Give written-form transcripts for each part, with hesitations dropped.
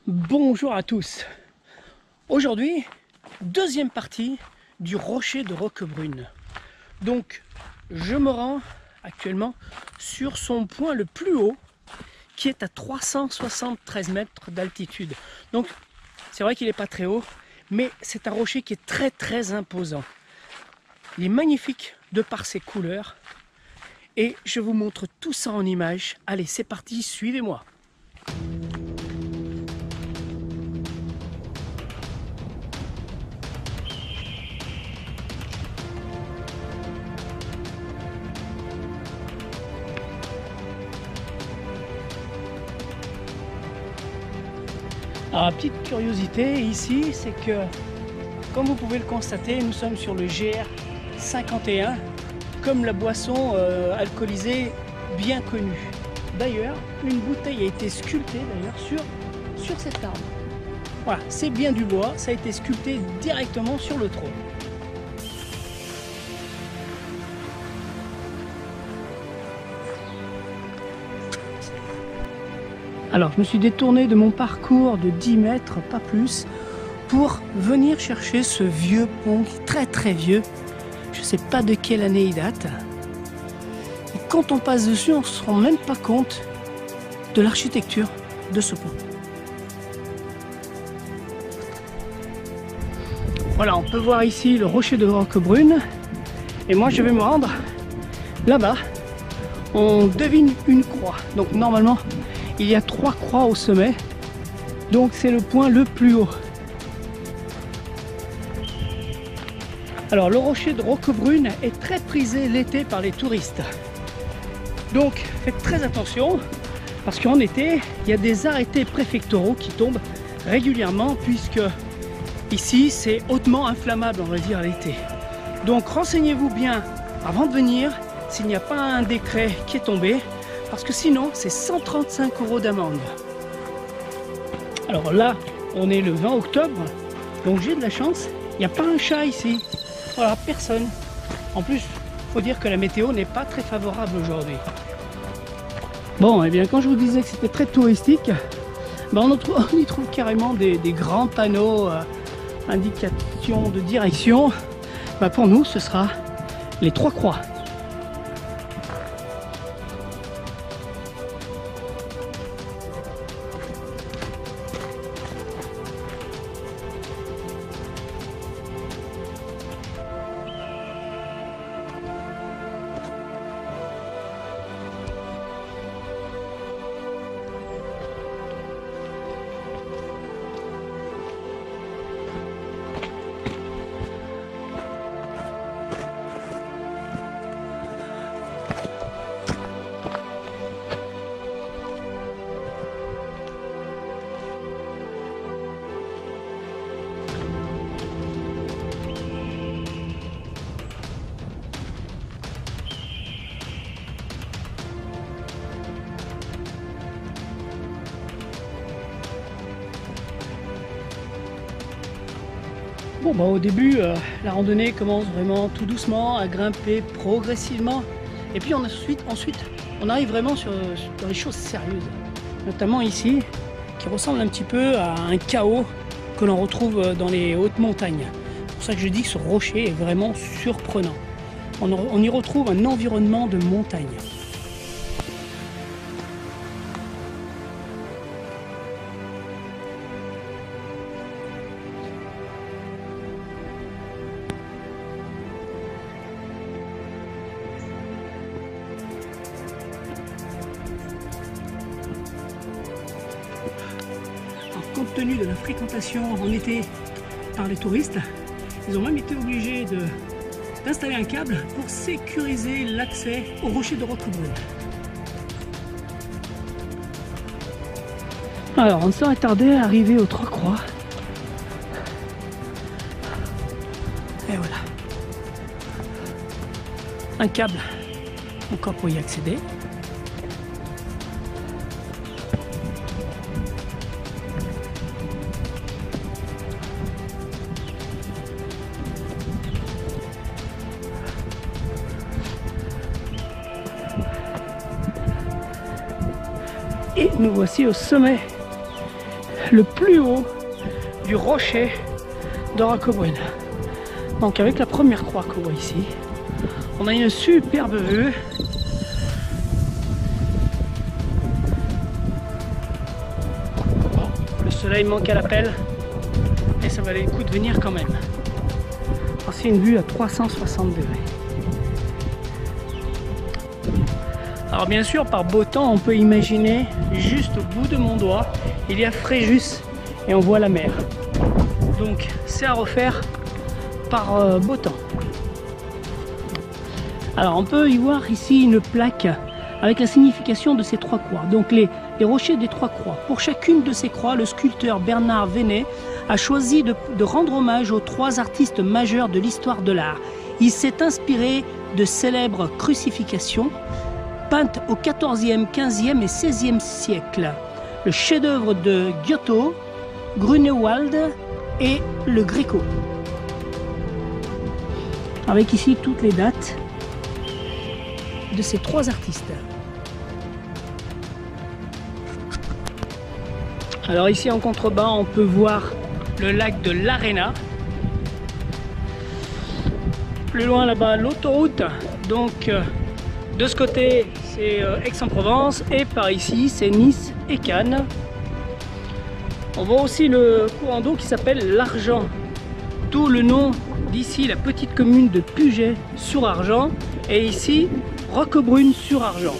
Bonjour à tous. Aujourd'hui, deuxième partie du rocher de Roquebrune. Donc, je me rends actuellement sur son point le plus haut, qui est à 373 mètres d'altitude. Donc, c'est vrai qu'il n'est pas très haut, mais c'est un rocher qui est très imposant. Il est magnifique de par ses couleurs. Et je vous montre tout ça en images. Allez, c'est parti, suivez-moi. Alors, petite curiosité ici, c'est que, comme vous pouvez le constater, nous sommes sur le GR51, comme la boisson alcoolisée bien connue. D'ailleurs, une bouteille a été sculptée sur cet arbre. Voilà, c'est bien du bois, ça a été sculpté directement sur le tronc. Alors, je me suis détourné de mon parcours de 10 mètres, pas plus, pour venir chercher ce vieux pont, très vieux. Je ne sais pas de quelle année il date. Et quand on passe dessus, on ne se rend même pas compte de l'architecture de ce pont. Voilà, on peut voir ici le rocher de Roquebrune. Et moi, je vais me rendre là-bas. On devine une croix. Donc, normalement, il y a 3 croix au sommet, donc c'est le point le plus haut. Alors le rocher de Roquebrune est très prisé l'été par les touristes. Donc faites très attention, parce qu'en été, il y a des arrêtés préfectoraux qui tombent régulièrement, puisque ici c'est hautement inflammable, on va dire, l'été. Donc renseignez-vous bien avant de venir, s'il n'y a pas un décret qui est tombé, parce que sinon c'est 135 € d'amende. Alors là, on est le 20 octobre, donc j'ai de la chance, il n'y a pas un chat ici. Voilà, personne. En plus, il faut dire que la météo n'est pas très favorable aujourd'hui. Bon, et bien quand je vous disais que c'était très touristique, ben on y trouve carrément des grands panneaux indication de direction. Ben pour nous, ce sera les 3 croix. Bon, bah, au début, la randonnée commence vraiment tout doucement à grimper progressivement. Et puis ensuite on arrive vraiment dans les choses sérieuses. Notamment ici, qui ressemble un petit peu à un chaos que l'on retrouve dans les hautes montagnes. C'est pour ça que je dis que ce rocher est vraiment surprenant. On y retrouve un environnement de montagne. Compte tenu de la fréquentation en été par les touristes, ils ont même été obligés d'installer un câble pour sécuriser l'accès au rocher de Roquebrune. Alors, on ne saurait tarder à arriver aux 3 croix. Et voilà. Un câble encore pour y accéder. Et nous voici au sommet le plus haut du rocher de Roquebrune. Donc avec la première croix qu'on voit ici, on a une superbe vue. Bon, le soleil manque à l'appel et ça valait le coup de venir quand même. C'est une vue à 360 degrés. Alors bien sûr, par beau temps, on peut imaginer juste au bout de mon doigt, il y a Fréjus et on voit la mer. Donc c'est à refaire par beau temps. Alors on peut y voir ici une plaque avec la signification de ces trois croix. Donc les rochers des trois croix. Pour chacune de ces croix, le sculpteur Bernard Venet a choisi de rendre hommage aux trois artistes majeurs de l'histoire de l'art. Il s'est inspiré de célèbres crucifixions peintes au XIVe, XVe et XVIe siècle. Le chef-d'œuvre de Giotto, Grunewald et le Greco. Avec ici toutes les dates de ces trois artistes. Alors ici en contrebas, on peut voir le lac de l'Arena. Plus loin là-bas, l'autoroute. Donc de ce côté, c'est Aix-en-Provence et par ici, c'est Nice et Cannes. On voit aussi le courant d'eau qui s'appelle l'Argent. D'où le nom d'ici, la petite commune de Puget-sur-Argent. Et ici, Roquebrune-sur-Argent.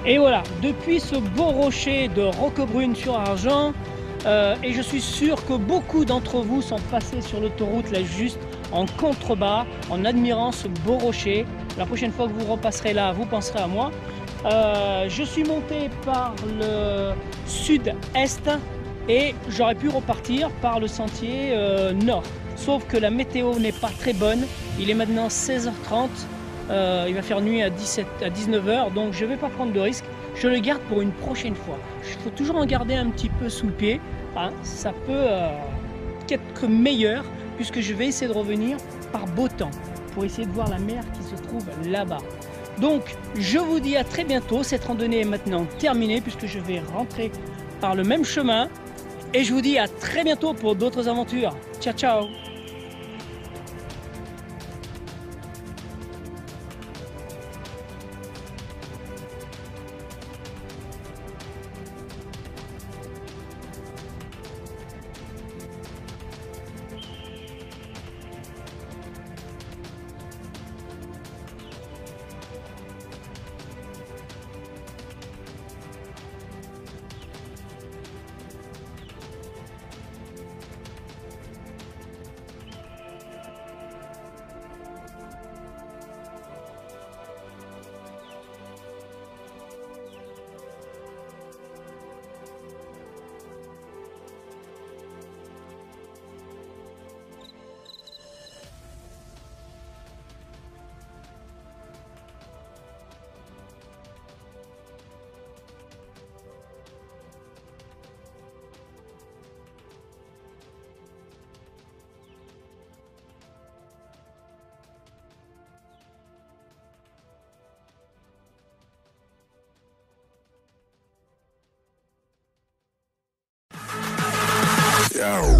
Et voilà, depuis ce beau rocher de Roquebrune-sur-Argent, et je suis sûr que beaucoup d'entre vous sont passés sur l'autoroute là juste en contrebas, en admirant ce beau rocher. La prochaine fois que vous repasserez là, vous penserez à moi. Je suis monté par le sud-est et j'aurais pu repartir par le sentier nord. Sauf que la météo n'est pas très bonne, il est maintenant 16h30. Il va faire nuit à 19h, donc je ne vais pas prendre de risque. Je le garde pour une prochaine fois. Il faut toujours en garder un petit peu sous le pied. Hein. Ça peut être meilleur puisque je vais essayer de revenir par beau temps pour essayer de voir la mer qui se trouve là-bas. Donc je vous dis à très bientôt. Cette randonnée est maintenant terminée puisque je vais rentrer par le même chemin. Et je vous dis à très bientôt pour d'autres aventures. Ciao, ciao! Yo.